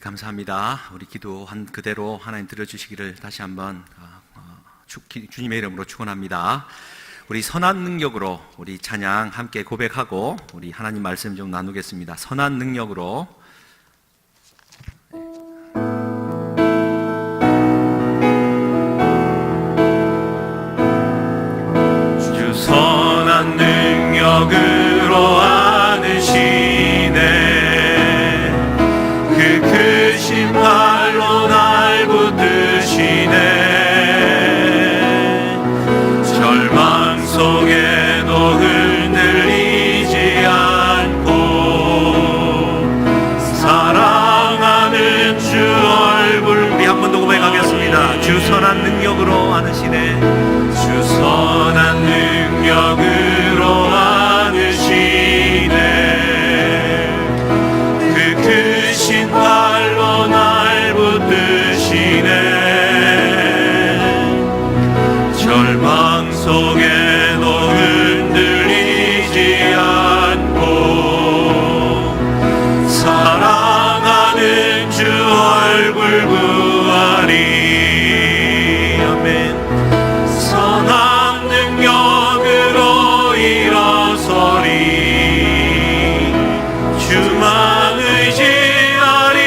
감사합니다. 우리 기도한 그대로 하나님 들어주시기를 다시 한번 주님의 이름으로 축원합니다. 우리 선한 능력으로 우리 찬양 함께 고백하고 우리 하나님 말씀 좀 나누겠습니다. 선한 능력으로. 주 선한 능력으로 안으시네. 그 크신 팔로 날 붙드시네. 절망 속에도 흔들리지 않고 사랑하는 주 얼굴. 우리 한 번 더 고백하겠습니다. 주 선한 능력으로 안으시네. 주 선한 능력으로 안으시네. 그 크신 팔로 날 붙드시네. 절망 속에도 흔들리지 않고 사랑하는 주 얼굴 구하리. 아멘. 선한 능력으로 일어서리. 주만 의지하리.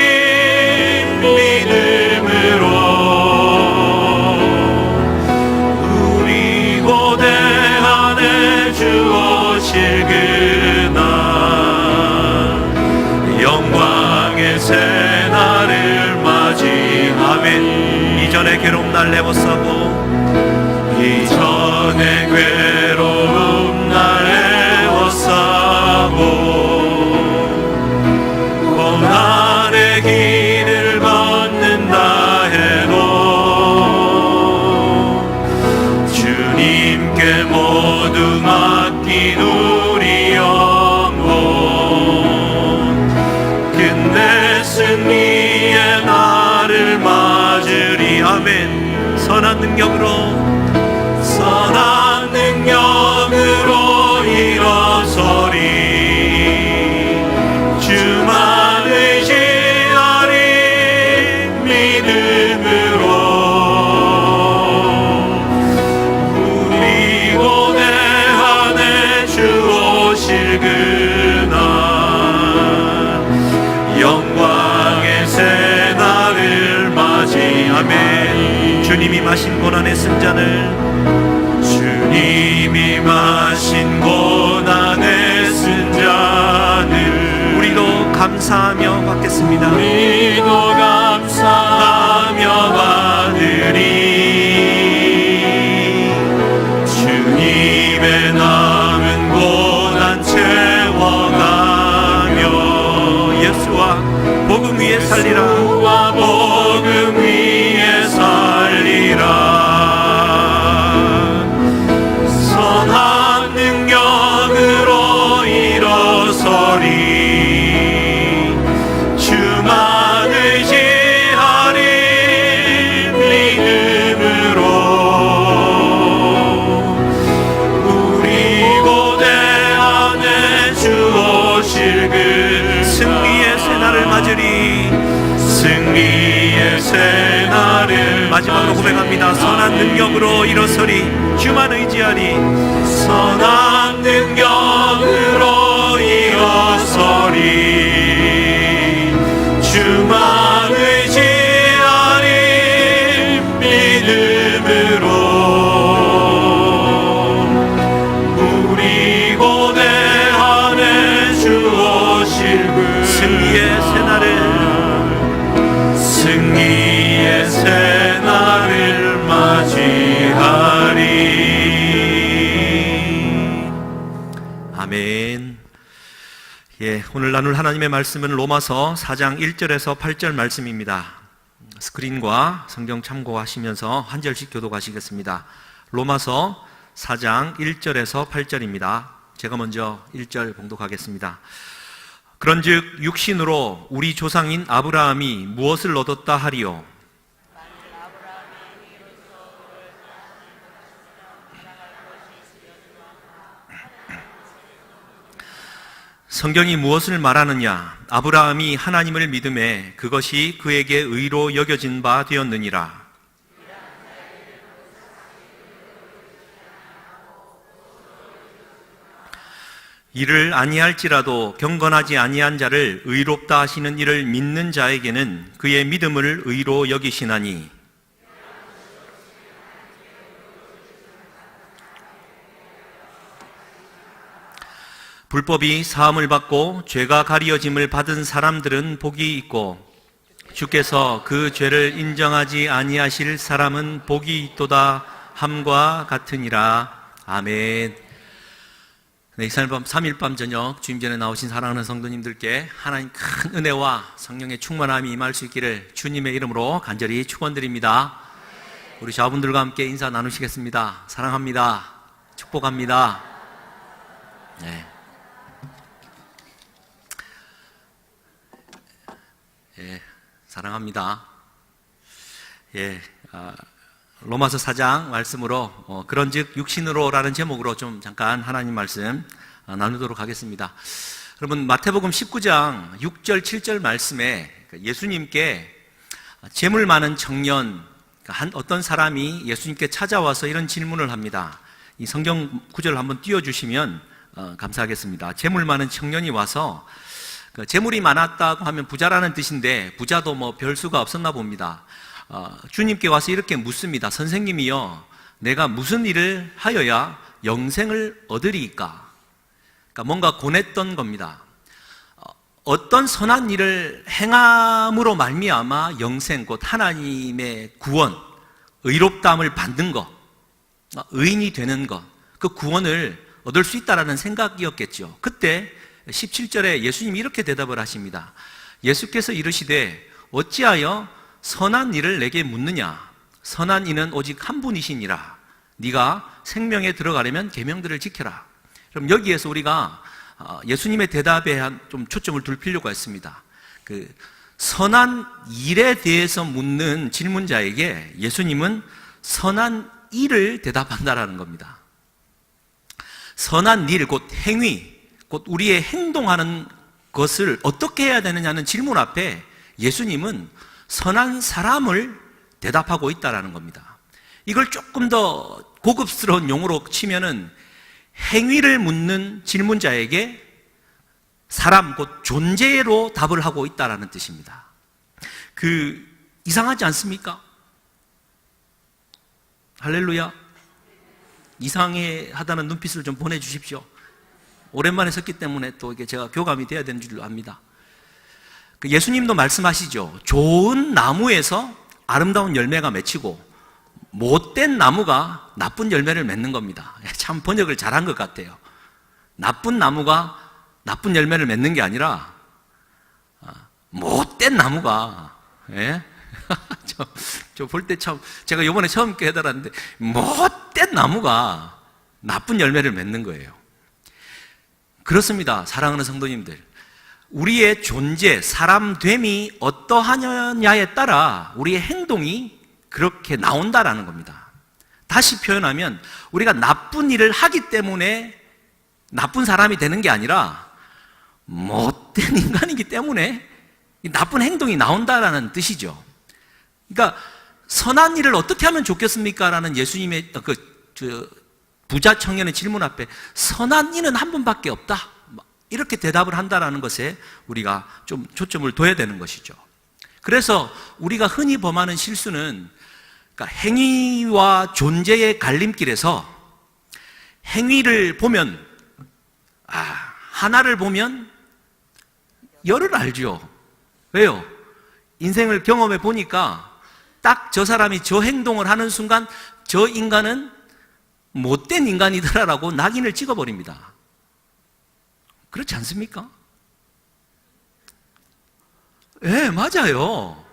믿음으로 우리 고대 안에 주 오실 그날 영광의 새날을 맞이하면 이전의 괴로움 날 내워싸고 이전의 괴로움 날 내워싸고 고난의 길을 걷는다 해도 주님께 모두 맡긴 우리 영혼 끝내 승리의 날을 맞으리. 아멘. 선한 능력으로 일어서리. 주만 의지하리. 믿음으로 우리 고대 안에 주 오실 그날 영광의 새날을 맞이하면 주님이 마신 고난의 쓴잔을 주님이 마신 고난의 쓴잔을 우리도 감사하며 받겠습니다. 우리도 감사하며 받으리. 주님의 남은 고난 채워가며 예수와 복음 위에 살리라. 예수와 복음 위에 살리라. 선한 능력으로 일어서리. 주만 의지하리. 믿음으로 우리 고대 안에 주 오실 그 승리의 새날을 맞으리. 승리의 새날을 마지막으로 고백합니다. 선한 능력으로 일어서리. 주만 의지하리. 선한 능력으로 일어서리. 주만 의지하리. 믿음으로 우리 고대 안에 주 오실 그 승리의 새날을 맞이하리. 아멘. 오늘 나눌 하나님의 말씀은 로마서 4장 1절에서 8절 말씀입니다. 스크린과 성경 참고하시면서 한 절씩 교독하시겠습니다. 로마서 4장 1절에서 8절입니다. 제가 먼저 1절 봉독하겠습니다. 그런즉 육신으로 우리 조상인 아브라함이 무엇을 얻었다 하리요? 성경이 무엇을 말하느냐? 아브라함이 하나님을 믿음에 그것이 그에게 의로 여겨진 바 되었느니라. 이를 아니할지라도 경건하지 아니한 자를 의롭다 하시는 이를 믿는 자에게는 그의 믿음을 의로 여기시나니, 불법이 사함을 받고 죄가 가리어짐을 받은 사람들은 복이 있고 주께서 그 죄를 인정하지 아니하실 사람은 복이 있도다 함과 같으니라. 아멘. 네, 3일 밤 저녁 주임 전에 나오신 사랑하는 성도님들께 하나님 큰 은혜와 성령의 충만함이 임할 수 있기를 주님의 이름으로 간절히 축원드립니다. 우리 자분들과 함께 인사 나누시겠습니다. 사랑합니다. 축복합니다. 네. 예, 사랑합니다. 예, 로마서 4장 말씀으로 그런즉 육신으로라는 제목으로 좀 잠깐 하나님 말씀 나누도록 하겠습니다. 여러분, 마태복음 19장 6절 7절 말씀에 예수님께 재물 많은 청년 어떤 사람이 예수님께 찾아와서 이런 질문을 합니다. 이 성경 구절을 한번 띄워주시면 감사하겠습니다. 재물 많은 청년이 와서 재물이 많았다고 하면 부자라는 뜻인데 부자도 뭐 별 수가 없었나 봅니다. 주님께 와서 이렇게 묻습니다. 선생님이요, 내가 무슨 일을 하여야 영생을 얻으리이까? 그러니까 뭔가 고뇌했던 겁니다. 어떤 선한 일을 행함으로 말미암아 영생, 곧 하나님의 구원, 의롭다함을 받는 것, 의인이 되는 것, 그 구원을 얻을 수 있다라는 생각이었겠죠. 그때 17절에 예수님이 이렇게 대답을 하십니다. 예수께서 이르시되 어찌하여 선한 일을 내게 묻느냐? 선한 이는 오직 한 분이시니라. 네가 생명에 들어가려면 계명들을 지켜라. 그럼 여기에서 우리가 예수님의 대답에 좀 초점을 둘 필요가 있습니다. 그 선한 일에 대해서 묻는 질문자에게 예수님은 선한 일을 대답한다라는 겁니다. 선한 일, 곧 행위, 곧 우리의 행동하는 것을 어떻게 해야 되느냐는 질문 앞에 예수님은 선한 사람을 대답하고 있다는 겁니다. 이걸 조금 더 고급스러운 용어로 치면은 행위를 묻는 질문자에게 사람, 곧 존재로 답을 하고 있다는 뜻입니다. 이상하지 않습니까? 할렐루야. 이상해 하다는 눈빛을 좀 보내주십시오. 오랜만에 섰기 때문에 또 이게 제가 교감이 돼야 되는 줄 압니다. 예수님도 말씀하시죠. 좋은 나무에서 아름다운 열매가 맺히고 못된 나무가 나쁜 열매를 맺는 겁니다. 참 번역을 잘한 것 같아요. 나쁜 나무가 나쁜 열매를 맺는 게 아니라 못된 나무가, 예? 저 볼 때 참, 제가 이번에 처음 깨달았는데 못된 나무가 나쁜 열매를 맺는 거예요. 그렇습니다. 사랑하는 성도님들, 우리의 존재, 사람됨이 어떠하냐에 따라 우리의 행동이 그렇게 나온다라는 겁니다. 다시 표현하면 우리가 나쁜 일을 하기 때문에 나쁜 사람이 되는 게 아니라 못된 인간이기 때문에 나쁜 행동이 나온다라는 뜻이죠. 그러니까 선한 일을 어떻게 하면 좋겠습니까? 라는 예수님의 부자 청년의 질문 앞에 선한 이는 한 분밖에 없다, 이렇게 대답을 한다라는 것에 우리가 좀 초점을 둬야 되는 것이죠. 그래서 우리가 흔히 범하는 실수는, 그러니까 행위와 존재의 갈림길에서 행위를 보면 하나를 보면 열을 알죠. 왜요? 인생을 경험해 보니까 딱 저 사람이 저 행동을 하는 순간 저 인간은 못된 인간이더라라고 낙인을 찍어버립니다. 그렇지 않습니까? 예, 맞아요.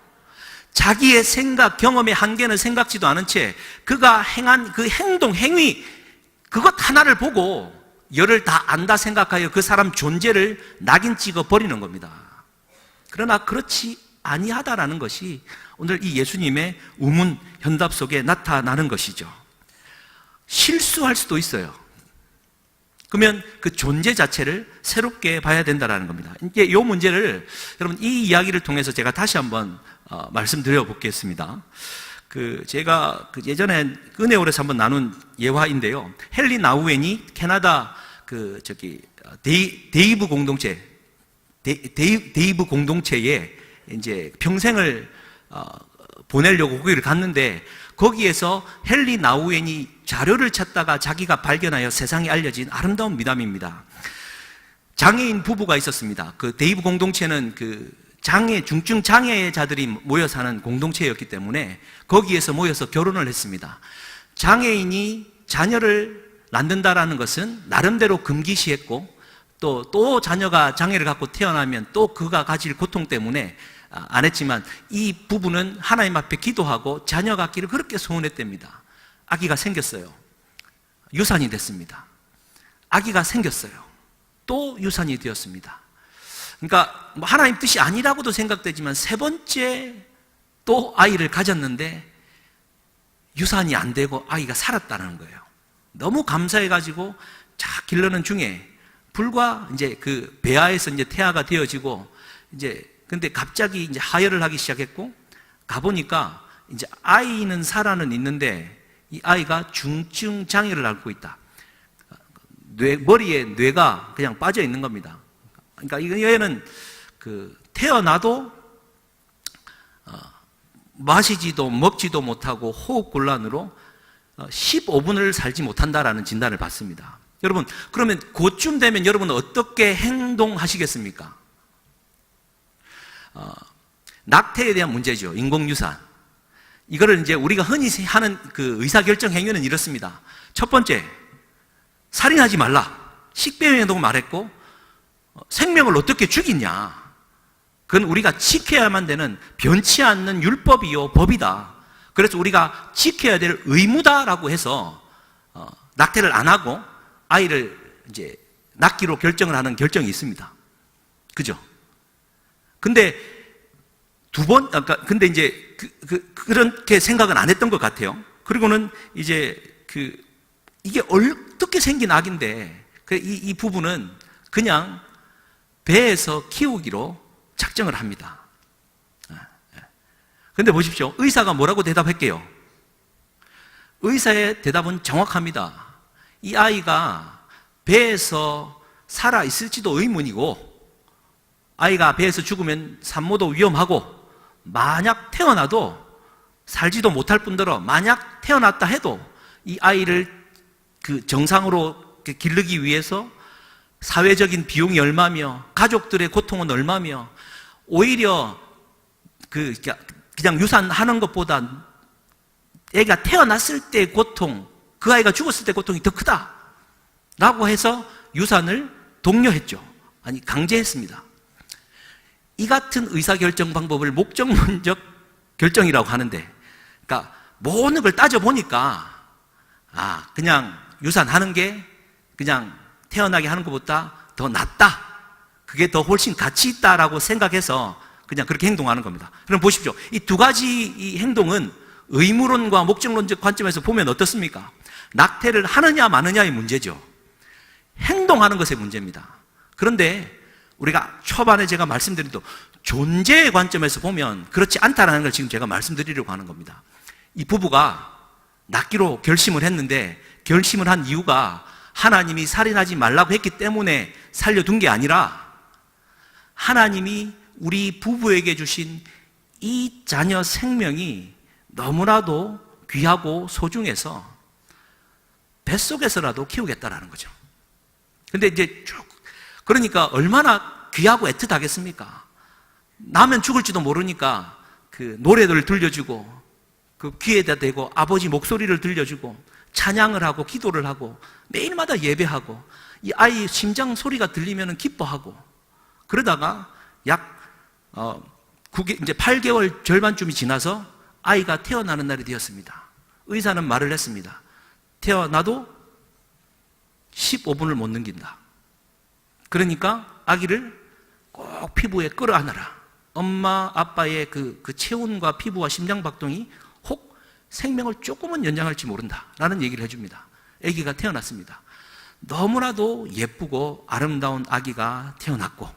자기의 생각, 경험의 한계는 생각지도 않은 채 그가 행한 그 행동, 행위, 그것 하나를 보고 열을 다 안다 생각하여 그 사람 존재를 낙인 찍어버리는 겁니다. 그러나 그렇지 아니하다라는 것이 오늘 이 예수님의 우문 현답 속에 나타나는 것이죠. 실수할 수도 있어요. 그러면 그 존재 자체를 새롭게 봐야 된다는 겁니다. 이게 이 문제를 여러분 이 이야기를 통해서 제가 다시 한번 말씀드려 보겠습니다. 제가 예전에 은혜홀에서 한번 나눈 예화인데요. 헨리 나우엔이 캐나다 데이브 공동체, 데이브 공동체에 이제 평생을 보내려고 거기를 갔는데 거기에서 헨리 나우엔이 자료를 찾다가 자기가 발견하여 세상에 알려진 아름다운 미담입니다. 장애인 부부가 있었습니다. 그 데이브 공동체는 중증 장애자들이 모여 사는 공동체였기 때문에 거기에서 모여서 결혼을 했습니다. 장애인이 자녀를 낳는다라는 것은 나름대로 금기시했고 또 자녀가 장애를 갖고 태어나면 또 그가 가질 고통 때문에 안 했지만 이 부부는 하나님 앞에 기도하고 자녀 갖기를 그렇게 소원했답니다. 아기가 생겼어요. 유산이 됐습니다. 아기가 생겼어요. 또 유산이 되었습니다. 그러니까 하나님 뜻이 아니라고도 생각되지만 세 번째 또 아이를 가졌는데 유산이 안 되고 아이가 살았다는 거예요. 너무 감사해가지고 길르는 중에 불과 이제 그 배아에서 이제 태아가 되어지고 근데 갑자기 이제 하혈을 하기 시작했고 가보니까 이제 아이는 살아는 있는데 이 아이가 중증 장애를 앓고 있다. 머리에 뇌가 그냥 빠져 있는 겁니다. 그러니까 이 얘는 태어나도 마시지도 먹지도 못하고 호흡 곤란으로 15분을 살지 못한다라는 진단을 받습니다. 여러분, 그러면 그쯤 되면 여러분은 어떻게 행동하시겠습니까? 낙태에 대한 문제죠. 인공유산. 이거를 이제 우리가 흔히 하는 그 의사결정 행위는 이렇습니다. 첫 번째, 살인하지 말라. 식배의 행동을 말했고, 생명을 어떻게 죽이냐. 그건 우리가 지켜야만 되는 변치 않는 율법이요, 법이다. 그래서 우리가 지켜야 될 의무다라고 해서, 낙태를 안 하고 아이를 이제 낳기로 결정을 하는 결정이 있습니다. 그죠? 근데 근데 이제 그렇게 생각은 안 했던 것 같아요. 그리고는 이제 이게 어떻게 생긴 아기인데, 이 부부는 그냥 배에서 키우기로 작정을 합니다. 근데 보십시오. 의사가 뭐라고 대답할게요? 의사의 대답은 정확합니다. 이 아이가 배에서 살아있을지도 의문이고, 아이가 배에서 죽으면 산모도 위험하고, 만약 태어나도 살지도 못할 뿐더러 만약 태어났다 해도 이 아이를 정상으로 기르기 위해서 사회적인 비용이 얼마며 가족들의 고통은 얼마며 오히려 그냥 유산하는 것보다 애가 태어났을 때의 고통, 그 아이가 죽었을 때의 고통이 더 크다 라고 해서 유산을 독려했죠. 아니, 강제했습니다. 이 같은 의사결정 방법을 목적론적 결정이라고 하는데, 그러니까 모든 걸 따져보니까 그냥 유산하는 게 그냥 태어나게 하는 것보다 더 낫다, 그게 더 훨씬 가치 있다라고 생각해서 그냥 그렇게 행동하는 겁니다. 그럼 보십시오. 이 두 가지 이 행동은 의무론과 목적론적 관점에서 보면 어떻습니까? 낙태를 하느냐 마느냐의 문제죠. 행동하는 것의 문제입니다. 그런데 우리가 초반에 제가 말씀드린 또 존재의 관점에서 보면 그렇지 않다는 걸 지금 제가 말씀드리려고 하는 겁니다. 이 부부가 낳기로 결심을 했는데, 결심을 한 이유가 하나님이 살인하지 말라고 했기 때문에 살려둔 게 아니라 하나님이 우리 부부에게 주신 이 자녀 생명이 너무나도 귀하고 소중해서 뱃속에서라도 키우겠다라는 거죠. 근데 이제 그러니까 얼마나 귀하고 애틋하겠습니까? 나면 죽을지도 모르니까 노래들을 들려주고 귀에다 대고 아버지 목소리를 들려주고 찬양을 하고 기도를 하고 매일마다 예배하고 이 아이 심장 소리가 들리면 기뻐하고, 그러다가 이제 8개월 절반쯤이 지나서 아이가 태어나는 날이 되었습니다. 의사는 말을 했습니다. 태어나도 15분을 못 넘긴다. 그러니까 아기를 꼭 피부에 끌어안아라. 엄마 아빠의 그 체온과 피부와 심장박동이 혹 생명을 조금은 연장할지 모른다 라는 얘기를 해줍니다. 아기가 태어났습니다. 너무나도 예쁘고 아름다운 아기가 태어났고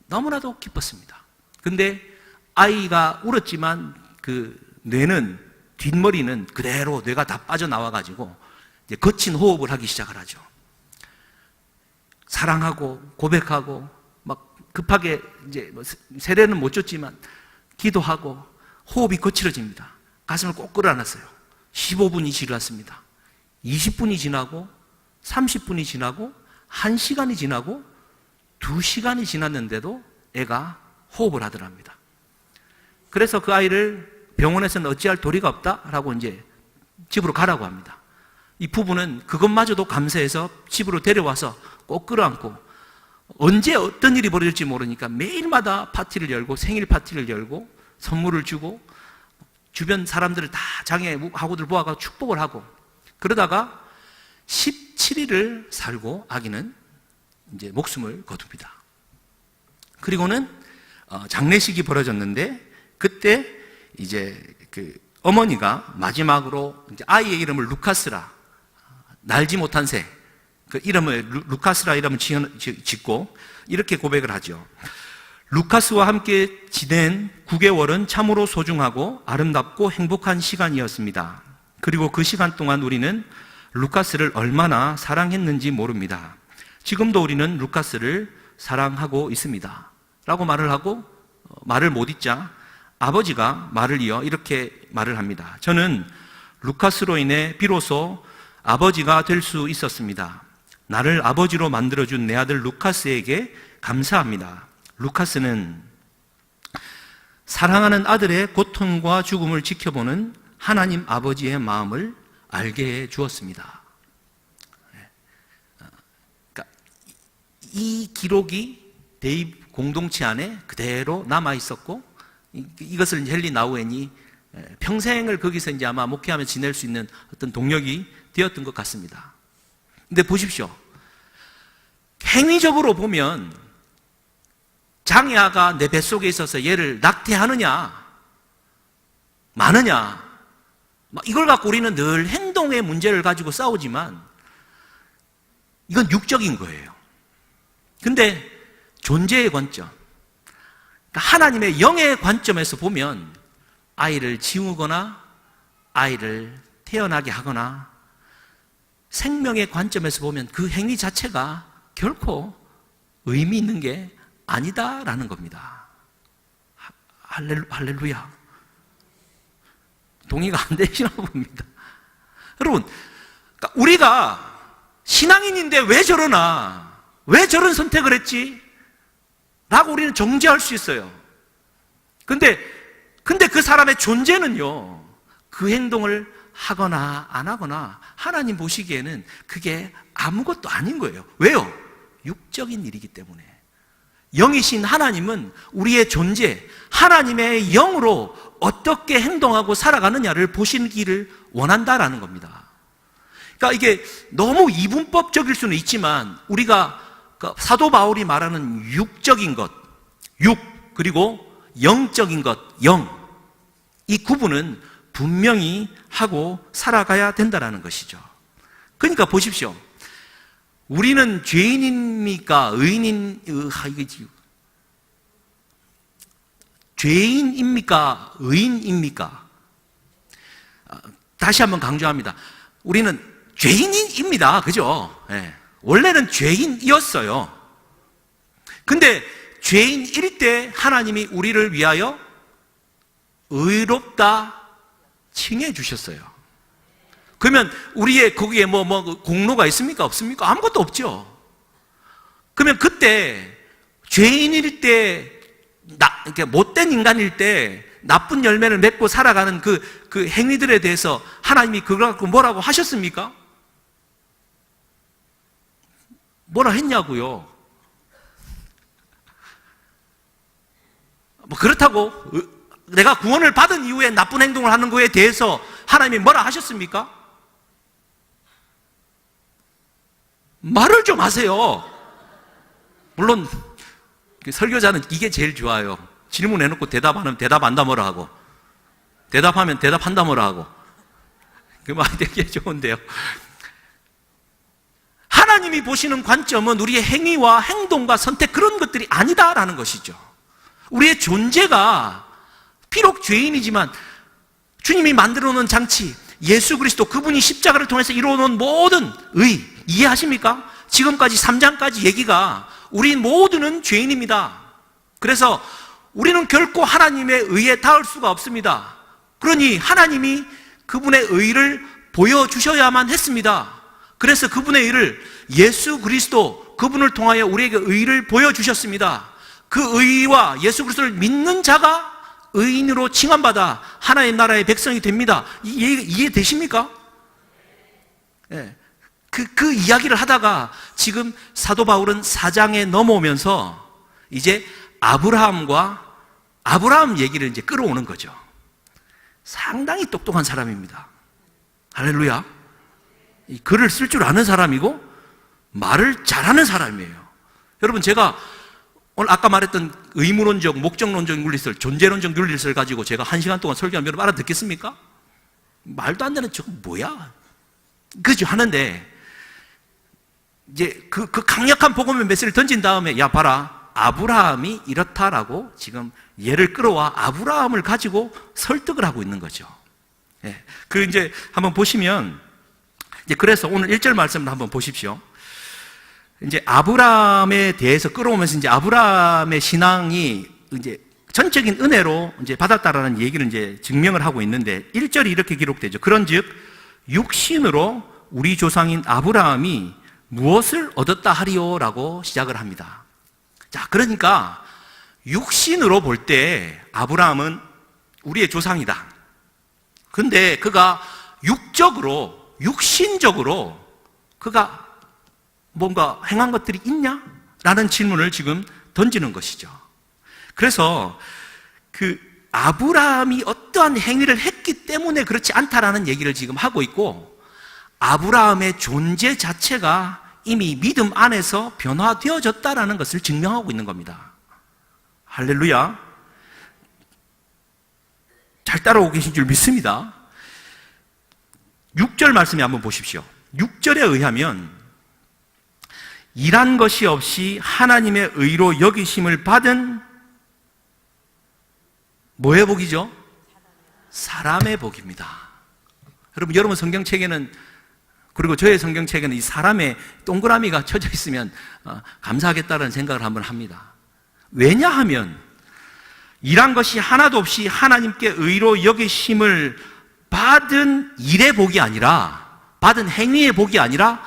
너무나도 기뻤습니다. 근데 아이가 울었지만 그 뇌는, 뒷머리는 그대로 뇌가 다 빠져나와가지고 이제 거친 호흡을 하기 시작을 하죠. 사랑하고 고백하고 막 급하게 이제 세례는 못 줬지만 기도하고 호흡이 거칠어집니다. 가슴을 꼭 끌어안았어요. 15분이 지났습니다. 20분이 지나고 30분이 지나고 1시간이 지나고 2시간이 지났는데도 애가 호흡을 하더랍니다. 그래서 그 아이를 병원에서는 어찌할 도리가 없다라고 이제 집으로 가라고 합니다. 이 부부는 그것마저도 감사해서 집으로 데려와서 꼭 끌어안고 언제 어떤 일이 벌어질지 모르니까 매일마다 파티를 열고 생일 파티를 열고 선물을 주고 주변 사람들을 다 장애하고들 모아가 축복을 하고 그러다가 17일을 살고 아기는 이제 목숨을 거둡니다. 그리고는 장례식이 벌어졌는데 그때 이제 그 어머니가 마지막으로 이제 아이의 이름을 루카스라, 날지 못한 새, 그 이름을 루카스라 이름을 짓고 이렇게 고백을 하죠. 루카스와 함께 지낸 9개월은 참으로 소중하고 아름답고 행복한 시간이었습니다. 그리고 그 시간 동안 우리는 루카스를 얼마나 사랑했는지 모릅니다. 지금도 우리는 루카스를 사랑하고 있습니다. 라고 말을 하고 말을 못 잇자 아버지가 말을 이어 이렇게 말을 합니다. 저는 루카스로 인해 비로소 아버지가 될 수 있었습니다. 나를 아버지로 만들어준 내 아들 루카스에게 감사합니다. 루카스는 사랑하는 아들의 고통과 죽음을 지켜보는 하나님 아버지의 마음을 알게 해 주었습니다. 그러니까 이 기록이 대입 공동체 안에 그대로 남아 있었고 이것을 헨리 나우엔이 평생을 거기서 이제 아마 목회하며 지낼 수 있는 어떤 동력이 되었던 것 같습니다. 근데 보십시오. 행위적으로 보면 장애아가 내 뱃속에 있어서 얘를 낙태하느냐 마느냐 이걸 갖고 우리는 늘 행동의 문제를 가지고 싸우지만 이건 육적인 거예요. 근데 존재의 관점, 그러니까 하나님의 영의 관점에서 보면 아이를 지우거나 아이를 태어나게 하거나 생명의 관점에서 보면 그 행위 자체가 결코 의미 있는 게 아니다라는 겁니다. 할렐루야. 동의가 안 되시나 봅니다. 여러분, 그러니까 우리가 신앙인인데 왜 저러나? 왜 저런 선택을 했지? 라고 우리는 정죄할 수 있어요. 근데 그 사람의 존재는요, 그 행동을 하거나 안 하거나 하나님 보시기에는 그게 아무것도 아닌 거예요. 왜요? 육적인 일이기 때문에. 영이신 하나님은 우리의 존재, 하나님의 영으로 어떻게 행동하고 살아가느냐를 보시기를 원한다라는 겁니다. 그러니까 이게 너무 이분법적일 수는 있지만 우리가 사도 바울이 말하는 육적인 것, 육, 그리고 영적인 것, 영, 이 구분은 분명히 하고 살아가야 된다는 것이죠. 그러니까 보십시오. 우리는 죄인입니까? 죄인입니까? 의인입니까? 다시 한번 강조합니다. 우리는 죄인입니다. 그죠? 네. 원래는 죄인이었어요. 근데 죄인일 때 하나님이 우리를 위하여 의롭다 칭해 주셨어요. 그러면 우리의 거기에 공로가 있습니까? 없습니까? 아무것도 없죠. 그러면 그때 죄인일 때 이렇게 못된 인간일 때 나쁜 열매를 맺고 살아가는 그 행위들에 대해서 하나님이 그걸 갖고 뭐라고 하셨습니까? 뭐라 했냐고요? 그렇다고 내가 구원을 받은 이후에 나쁜 행동을 하는 거에 대해서 하나님이 뭐라 하셨습니까? 말을 좀 하세요. 물론 설교자는 이게 제일 좋아요. 질문해놓고 대답 안 하면 대답한다 뭐라 하고, 대답하면 대답한다 뭐라 하고. 그 말이 되게 좋은데요. 하나님이 보시는 관점은 우리의 행위와 행동과 선택 그런 것들이 아니다라는 것이죠. 우리의 존재가 비록 죄인이지만 주님이 만들어 놓은 장치, 예수 그리스도 그분이 십자가를 통해서 이루어 놓은 모든 의, 이해하십니까? 지금까지 3장까지 얘기가 우리 모두는 죄인입니다. 그래서 우리는 결코 하나님의 의에 닿을 수가 없습니다. 그러니 하나님이 그분의 의를 보여주셔야만 했습니다. 그래서 그분의 의를 예수 그리스도 그분을 통하여 우리에게 의를 보여주셨습니다. 그 의와 예수 그리스도를 믿는 자가 의인으로 칭함받아 하나님 나라의 백성이 됩니다. 이해되십니까? 네. 그 이야기를 하다가 지금 사도 바울은 4장에 넘어오면서 이제 아브라함 얘기를 이제 끌어오는 거죠. 상당히 똑똑한 사람입니다. 할렐루야. 글을 쓸 줄 아는 사람이고 말을 잘하는 사람이에요. 여러분, 제가 오늘 아까 말했던 의무론적, 목적론적 윤리설, 존재론적 윤리설 가지고 제가 1시간 동안 설교하면 여러분 알아듣겠습니까? 말도 안 되는 저거 뭐야? 그죠? 하는데 이제 그 강력한 복음의 메시지를 던진 다음에 야 봐라, 아브라함이 이렇다라고 지금 얘를 끌어와 아브라함을 가지고 설득을 하고 있는 거죠. 예. 그 이제 한번 보시면 이제 그래서 오늘 1절 말씀을 한번 보십시오. 이제 아브라함에 대해서 끌어오면서 이제 아브라함의 신앙이 이제 전적인 은혜로 이제 받았다라는 얘기를 이제 증명을 하고 있는데 1절이 이렇게 기록되죠. 그런즉 육신으로 우리 조상인 아브라함이 무엇을 얻었다 하리오라고 시작을 합니다. 자, 그러니까 육신으로 볼 때 아브라함은 우리의 조상이다. 근데 그가 육신적으로 그가 뭔가 행한 것들이 있냐? 라는 질문을 지금 던지는 것이죠. 그래서 그 아브라함이 어떠한 행위를 했기 때문에 그렇지 않다라는 얘기를 지금 하고 있고, 아브라함의 존재 자체가 이미 믿음 안에서 변화되어졌다라는 것을 증명하고 있는 겁니다. 할렐루야. 잘 따라오고 계신 줄 믿습니다. 6절 말씀에 한번 보십시오. 6절에 의하면 일한 것이 없이 하나님의 의로 여기심을 받은 뭐의 복이죠? 사람의 복입니다. 여러분 성경책에는, 그리고 저의 성경책에는 이 사람의 동그라미가 쳐져 있으면 감사하겠다는 생각을 한번 합니다. 왜냐하면 일한 것이 하나도 없이 하나님께 의로 여기심을 받은 일의 복이 아니라, 받은 행위의 복이 아니라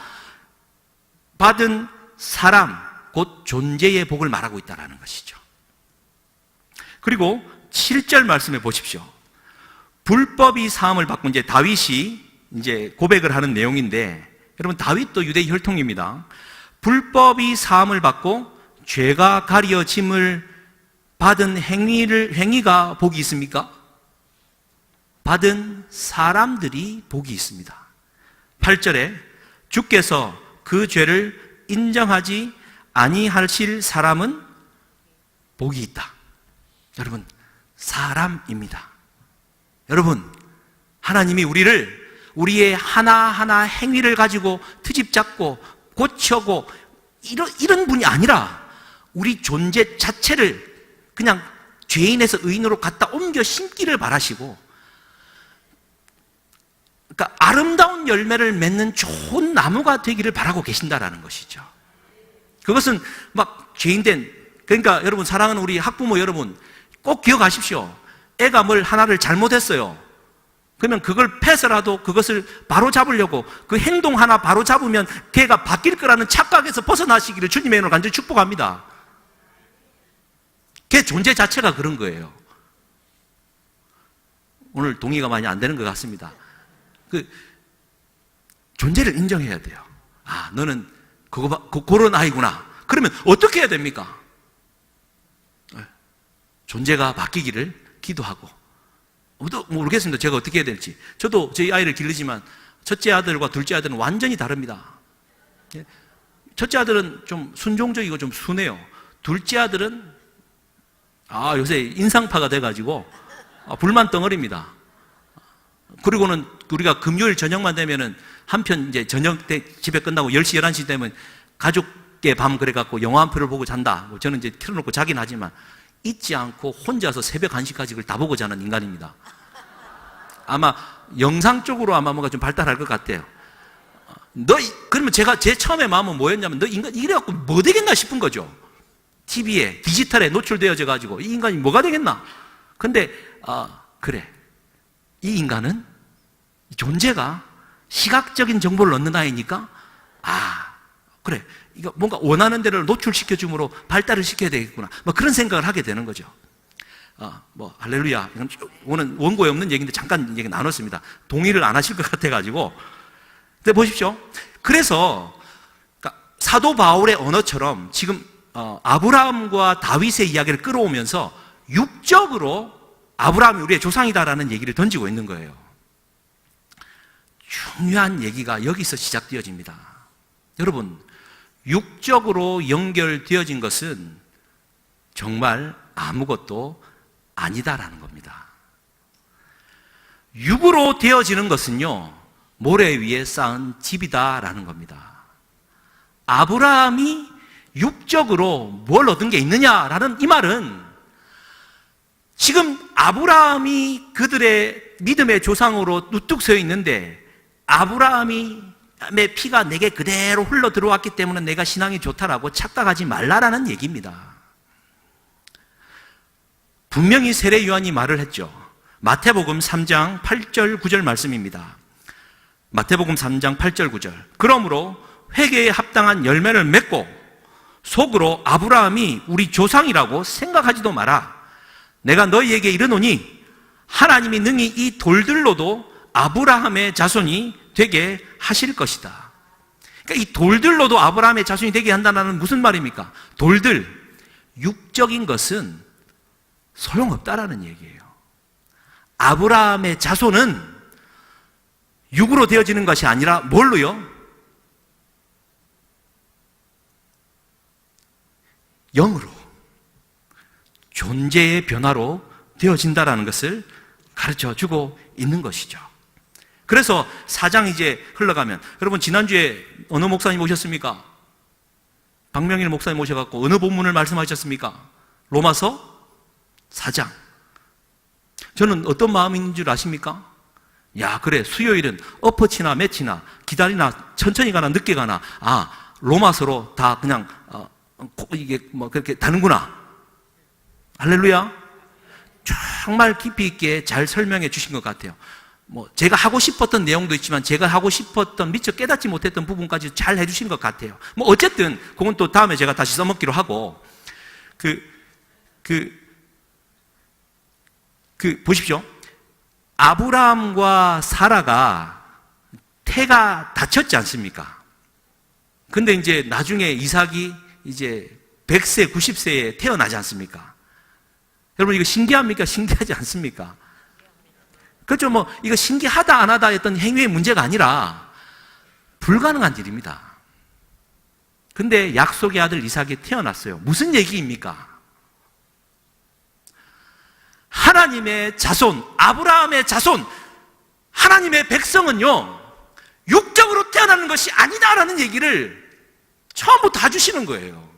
받은 사람, 곧 존재의 복을 말하고 있다는 것이죠. 그리고 7절 말씀해 보십시오. 불법이 사함을 받고, 이제 다윗이 이제 고백을 하는 내용인데, 여러분 다윗도 유대 혈통입니다. 불법이 사함을 받고 죄가 가려짐을 받은 행위가 복이 있습니까? 받은 사람들이 복이 있습니다. 8절에 주께서 그 죄를 인정하지 아니하실 사람은 복이 있다. 여러분, 사람입니다. 여러분, 하나님이 우리의 하나하나 행위를 가지고 트집 잡고 고쳐고 이런 분이 아니라 우리 존재 자체를 그냥 죄인에서 의인으로 갖다 옮겨 심기를 바라시고, 그러니까 아름다운 열매를 맺는 좋은 나무가 되기를 바라고 계신다라는 것이죠. 그것은 막 죄인된, 그러니까 여러분 사랑하는 우리 학부모 여러분 꼭 기억하십시오. 애가 뭘 하나를 잘못했어요. 그러면 그걸 패서라도 그것을 바로 잡으려고 그 행동 하나 바로 잡으면 걔가 바뀔 거라는 착각에서 벗어나시기를 주님의 이름으로 간절히 축복합니다. 걔 존재 자체가 그런 거예요. 오늘 동의가 많이 안 되는 것 같습니다. 그 존재를 인정해야 돼요. 아, 너는 그런 아이구나. 그러면 어떻게 해야 됩니까? 존재가 바뀌기를 기도하고. 모르겠습니다. 제가 어떻게 해야 될지. 저도 저희 아이를 기르지만 첫째 아들과 둘째 아들은 완전히 다릅니다. 첫째 아들은 좀 순종적이고 좀 순해요. 둘째 아들은 요새 인상파가 돼가지고 불만 덩어리입니다. 그리고는 우리가 금요일 저녁만 되면은 한편 이제 저녁 때 집에 끝나고 10시, 11시 되면 가족의 밤 그래갖고 영화 한 편을 보고 잔다. 저는 이제 틀어놓고 자긴 하지만 잊지 않고 혼자서 새벽 1시까지 그걸 다 보고 자는 인간입니다. 아마 영상 쪽으로 아마 뭔가 좀 발달할 것 같아요. 그러면 제 처음에 마음은 뭐였냐면, 너 인간, 이래갖고 뭐 되겠나 싶은 거죠. TV에, 디지털에 노출되어져 가지고, 이 인간이 뭐가 되겠나? 근데, 그래. 이 인간은, 존재가 시각적인 정보를 얻는 아이니까, 그래. 이거 뭔가 원하는 데를 노출시켜줌으로 발달을 시켜야 되겠구나. 뭐 그런 생각을 하게 되는 거죠. 할렐루야. 오늘 원고에 없는 얘기인데 잠깐 얘기 나눴습니다. 동의를 안 하실 것 같아가지고. 근데 보십시오. 그래서, 그러니까 사도 바울의 언어처럼 지금, 아브라함과 다윗의 이야기를 끌어오면서 육적으로 아브라함이 우리의 조상이다라는 얘기를 던지고 있는 거예요. 중요한 얘기가 여기서 시작되어집니다. 여러분, 육적으로 연결되어진 것은 정말 아무것도 아니다라는 겁니다. 육으로 되어지는 것은요, 모래 위에 쌓은 집이다라는 겁니다. 아브라함이 육적으로 뭘 얻은 게 있느냐라는 이 말은 지금 아브라함이 그들의 믿음의 조상으로 우뚝 서 있는데 아브라함의 피가 내게 그대로 흘러 들어왔기 때문에 내가 신앙이 좋다라고 착각하지 말라라는 얘기입니다. 분명히 세례 요한이 말을 했죠. 마태복음 3장 8절 9절 말씀입니다. 마태복음 3장 8절 9절. 그러므로 회개에 합당한 열매를 맺고 속으로 아브라함이 우리 조상이라고 생각하지도 마라. 내가 너희에게 이르노니 하나님이 능히 이 돌들로도 아브라함의 자손이 되게 하실 것이다. 그러니까 이 돌들로도 아브라함의 자손이 되게 한다는 무슨 말입니까? 돌들, 육적인 것은 소용없다라는 얘기예요. 아브라함의 자손은 육으로 되어지는 것이 아니라 뭘로요? 영으로, 존재의 변화로 되어진다라는 것을 가르쳐주고 있는 것이죠. 그래서 4장 이제 흘러가면, 여러분 지난주에 어느 목사님 오셨습니까? 박명일 목사님 오셔갖고 어느 본문을 말씀하셨습니까? 로마서 4장. 저는 어떤 마음인 줄 아십니까? 야, 그래, 수요일은 엎어치나 매치나 기다리나 천천히 가나 늦게 가나, 로마서로 다 그냥 이게 뭐 그렇게 다는구나. 할렐루야. 정말 깊이 있게 잘 설명해 주신 것 같아요. 뭐 제가 하고 싶었던 내용도 있지만 제가 하고 싶었던 미처 깨닫지 못했던 부분까지 잘 해주신 것 같아요. 뭐 어쨌든 그건 또 다음에 제가 다시 써먹기로 하고, 보십시오. 아브라함과 사라가 태가 다쳤지 않습니까? 근데 이제 나중에 이삭이 이제 100세, 90세에 태어나지 않습니까? 여러분 이거 신기합니까? 신기하지 않습니까? 그렇죠. 뭐 이거 신기하다 안 하다 했던 행위의 문제가 아니라 불가능한 일입니다. 근데 약속의 아들 이삭이 태어났어요. 무슨 얘기입니까? 하나님의 자손, 아브라함의 자손, 하나님의 백성은요, 육적으로 태어나는 것이 아니다라는 얘기를 처음부터 다 주시는 거예요.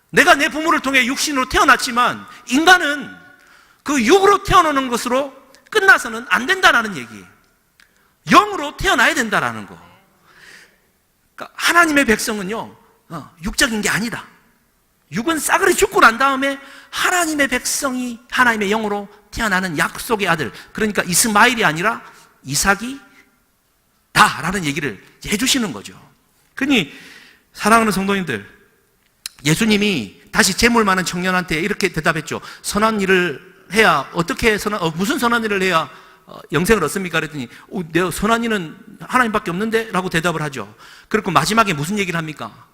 내가 내 부모를 통해 육신으로 태어났지만 인간은 그 육으로 태어나는 것으로 끝나서는 안 된다라는 얘기. 영으로 태어나야 된다라는 거. 그러니까 하나님의 백성은요, 육적인 게 아니다. 육은 싸그리 죽고 난 다음에 하나님의 백성이 하나님의 영으로 태어나는 약속의 아들, 그러니까 이스마일이 아니라 이삭이 다라는 얘기를 해주시는 거죠. 그러니 사랑하는 성도님들, 예수님이 다시 재물 많은 청년한테 이렇게 대답했죠. 선한 일을 해야 어떻게 무슨 선한 일을 해야 영생을 얻습니까? 그랬더니 내 선한 일은 하나님밖에 없는데? 라고 대답을 하죠. 그리고 마지막에 무슨 얘기를 합니까?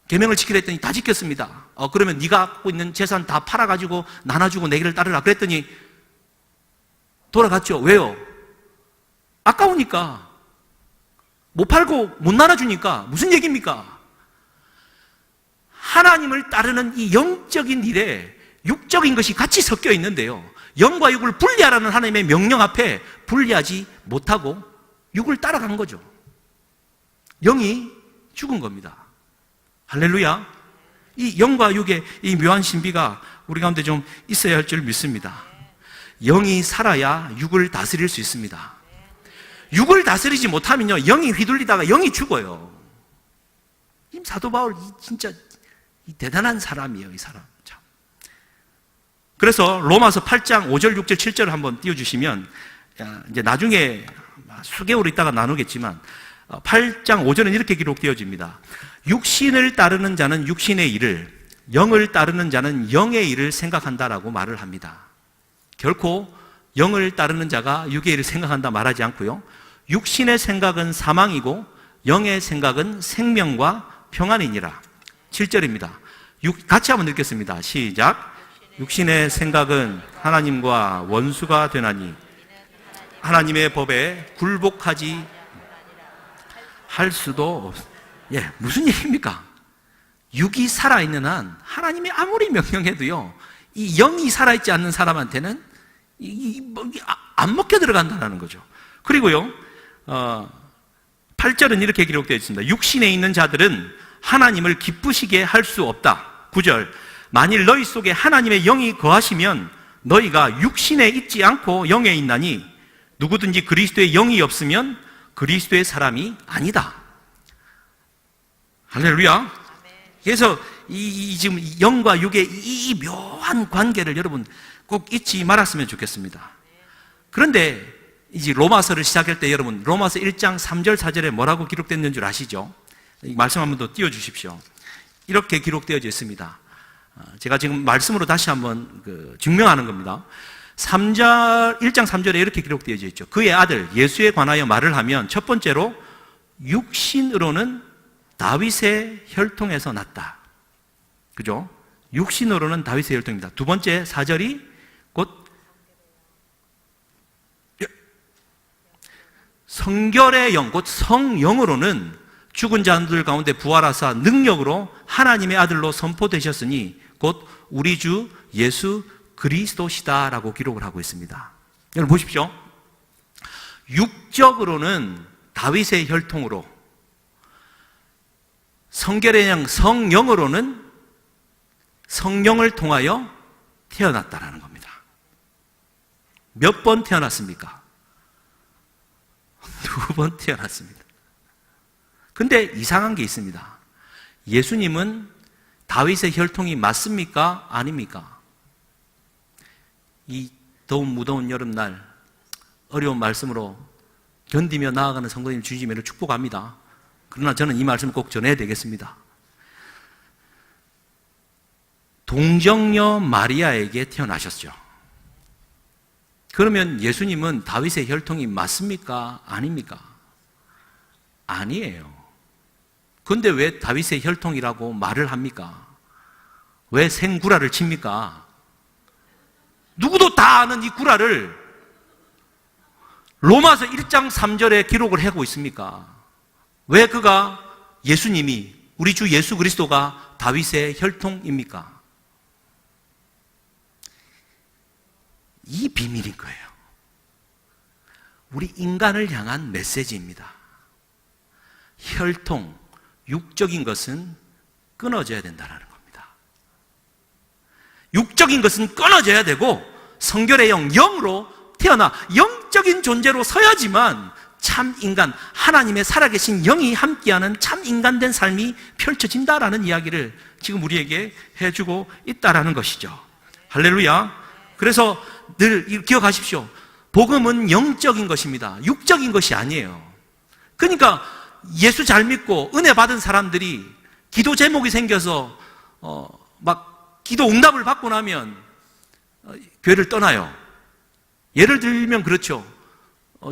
계명을 지키라 했더니 다 지켰습니다. 그러면 네가 갖고 있는 재산 다 팔아가지고 나눠주고 내 길을 따르라. 그랬더니 돌아갔죠. 왜요? 아까우니까. 못 팔고 못 나눠주니까. 무슨 얘기입니까? 하나님을 따르는 이 영적인 일에 육적인 것이 같이 섞여 있는데요, 영과 육을 분리하라는 하나님의 명령 앞에 분리하지 못하고 육을 따라간 거죠. 영이 죽은 겁니다. 할렐루야. 이 영과 육의 이 묘한 신비가 우리 가운데 좀 있어야 할 줄 믿습니다. 영이 살아야 육을 다스릴 수 있습니다. 육을 다스리지 못하면요, 영이 휘둘리다가 영이 죽어요. 이 사도 바울 진짜 대단한 사람이에요, 이 사람. 참. 그래서 로마서 8장 5절, 6절, 7절을 한번 띄워주시면, 이제 나중에 수개월 있다가 나누겠지만 8장 5절은 이렇게 기록되어집니다. 육신을 따르는 자는 육신의 일을, 영을 따르는 자는 영의 일을 생각한다라고 말을 합니다. 결코 영을 따르는 자가 육의 일을 생각한다 말하지 않고요, 육신의 생각은 사망이고 영의 생각은 생명과 평안이니라. 7절입니다. 같이 한번 읽겠습니다. 시작. 육신의 생각은 하나님과 원수가 되나니 하나님의 법에 굴복하지 할 수도 없. 예, 무슨 얘기입니까? 육이 살아있는 한 하나님이 아무리 명령해도요, 이 영이 살아있지 않는 사람한테는 안 먹혀 들어간다는 거죠. 그리고요, 8절은 이렇게 기록되어 있습니다. 육신에 있는 자들은 하나님을 기쁘시게 할 수 없다. 9절. 만일 너희 속에 하나님의 영이 거하시면 너희가 육신에 있지 않고 영에 있나니 누구든지 그리스도의 영이 없으면 그리스도의 사람이 아니다. 할렐루야. 그래서 지금 영과 육의 이 묘한 관계를 여러분 꼭 잊지 말았으면 좋겠습니다. 그런데 이제 로마서를 시작할 때 여러분 로마서 1장 3절 4절에 뭐라고 기록됐는 줄 아시죠? 말씀 한번 더 띄워주십시오. 이렇게 기록되어져 있습니다. 제가 지금 말씀으로 다시 한번 증명하는 겁니다. 1장 3절에 이렇게 기록되어져 있죠. 그의 아들 예수에 관하여 말을 하면 첫 번째로 육신으로는 다윗의 혈통에서 났다. 그죠? 육신으로는 다윗의 혈통입니다. 두 번째 4절이 곧 성결의 영, 곧 성령으로는 죽은 자들 가운데 부활하사 능력으로 하나님의 아들로 선포되셨으니 곧 우리 주 예수 그리스도시다라고 기록을 하고 있습니다. 여러분 보십시오. 육적으로는 다윗의 혈통으로, 성결의 영, 성령으로는 성령을 통하여 태어났다라는 겁니다. 몇 번 태어났습니까? 2번 태어났습니다. 근데 이상한 게 있습니다. 예수님은 다윗의 혈통이 맞습니까? 아닙니까? 이 더운 무더운 여름날 어려운 말씀으로 견디며 나아가는 성도님 주님을 축복합니다. 그러나 저는 이 말씀을 꼭 전해야 되겠습니다. 동정녀 마리아에게 태어나셨죠. 그러면 예수님은 다윗의 혈통이 맞습니까? 아닙니까? 아니에요. 그런데 왜 다윗의 혈통이라고 말을 합니까? 왜 생구라를 칩니까? 누구도 다 아는 이 구라를 로마서 1장 3절에 기록을 하고 있습니까? 왜 그가 예수님이, 우리 주 예수 그리스도가 다윗의 혈통입니까? 이 비밀인 거예요. 우리 인간을 향한 메시지입니다. 혈통, 육적인 것은 끊어져야 된다는 겁니다. 육적인 것은 끊어져야 되고 성결의 영, 영으로 태어나 영적인 존재로 서야지만 참 인간, 하나님의 살아계신 영이 함께하는 참 인간된 삶이 펼쳐진다라는 이야기를 지금 우리에게 해주고 있다라는 것이죠. 할렐루야. 그래서 늘 기억하십시오. 복음은 영적인 것입니다. 육적인 것이 아니에요. 그러니까 예수 잘 믿고 은혜 받은 사람들이 기도 제목이 생겨서 막 기도 응답을 받고 나면 교회를 떠나요. 예를 들면 그렇죠.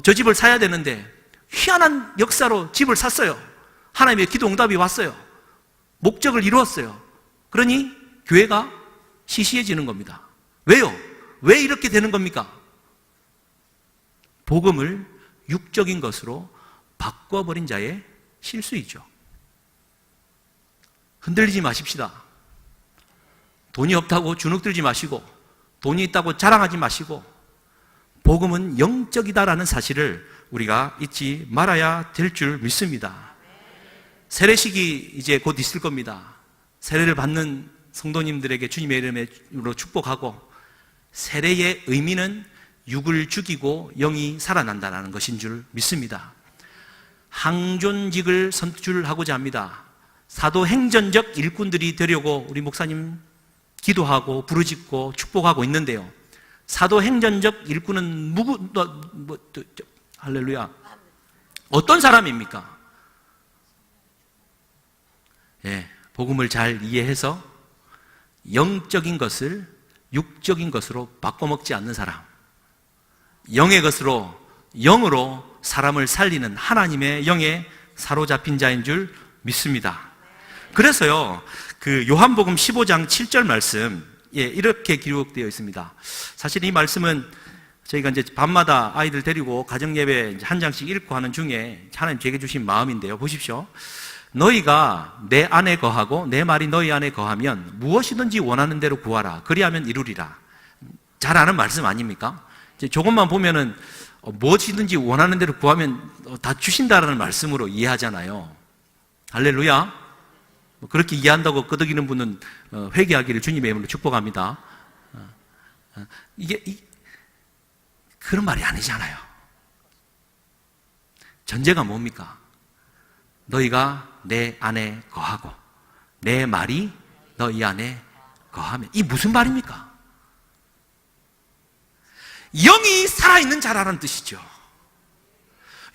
저 집을 사야 되는데 희한한 역사로 집을 샀어요. 하나님의 기도 응답이 왔어요. 목적을 이루었어요. 그러니 교회가 시시해지는 겁니다. 왜요? 왜 이렇게 되는 겁니까? 복음을 육적인 것으로 바꿔버린 자의 실수이죠. 흔들리지 마십시다. 돈이 없다고 주눅들지 마시고, 돈이 있다고 자랑하지 마시고, 복음은 영적이다라는 사실을 우리가 잊지 말아야 될 줄 믿습니다. 세례식이 이제 곧 있을 겁니다. 세례를 받는 성도님들에게 주님의 이름으로 축복하고, 세례의 의미는 육을 죽이고 영이 살아난다는 것인 줄 믿습니다. 항존직을 선출하고자 합니다. 사도행전적 일꾼들이 되려고 우리 목사님 기도하고 부르짖고 축복하고 있는데요, 사도행전적 일꾼은 할렐루야, 어떤 사람입니까? 예, 복음을 잘 이해해서 영적인 것을 육적인 것으로 바꿔먹지 않는 사람, 영의 것으로 영으로 사람을 살리는 하나님의 영에 사로잡힌 자인 줄 믿습니다. 그래서요, 그 요한복음 15장 7절 말씀, 예, 이렇게 기록되어 있습니다. 사실 이 말씀은 저희가 이제 밤마다 아이들 데리고 가정예배 한 장씩 읽고 하는 중에 하나님 제게 주신 마음인데요, 보십시오. 너희가 내 안에 거하고 내 말이 너희 안에 거하면 무엇이든지 원하는 대로 구하라. 그리하면 이루리라. 잘 아는 말씀 아닙니까? 이제 조금만 보면은 무엇이든지 원하는 대로 구하면 다 주신다라는 말씀으로 이해하잖아요. 할렐루야. 그렇게 이해한다고 끄덕이는 분은 회개하기를 주님의 이름으로 축복합니다. 이게 그런 말이 아니잖아요. 전제가 뭡니까? 너희가 내 안에 거하고 내 말이 너희 안에 거하면, 이 무슨 말입니까? 영이 살아있는 자라는 뜻이죠.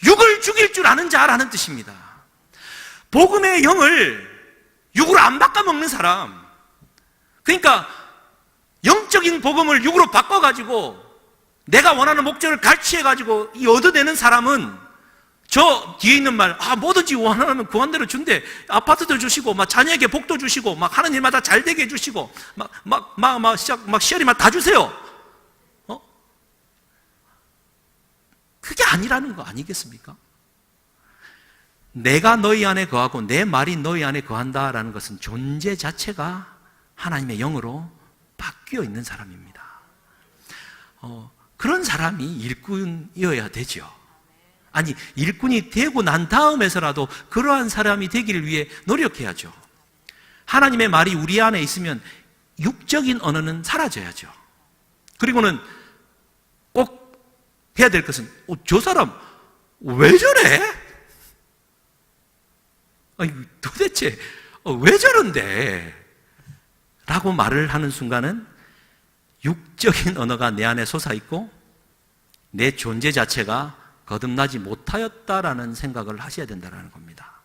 육을 죽일 줄 아는 자라는 뜻입니다. 복음의 영을 육으로 안 바꿔먹는 사람, 그러니까 영적인 복음을 육으로 바꿔가지고 내가 원하는 목적을 갈취해가지고 이 얻어내는 사람은 저 뒤에 있는 말, 뭐든지 원하면 구한 대로 준대. 아파트도 주시고, 막 자녀에게 복도 주시고, 막 하는 일마다 잘 되게 해주시고, 막 시어리만 다 주세요. 그게 아니라는 거 아니겠습니까? 내가 너희 안에 거하고 내 말이 너희 안에 거한다라는 것은 존재 자체가 하나님의 영으로 바뀌어 있는 사람입니다. 그런 사람이 일꾼이어야 되죠. 아니, 일꾼이 되고 난 다음에서라도 그러한 사람이 되기를 위해 노력해야죠. 하나님의 말이 우리 안에 있으면 육적인 언어는 사라져야죠. 그리고는 꼭 해야 될 것은, 저 사람 왜 저래? 아니, 도대체 왜 저런데? 라고 말을 하는 순간은 육적인 언어가 내 안에 솟아있고 내 존재 자체가 거듭나지 못하였다라는 생각을 하셔야 된다는 겁니다.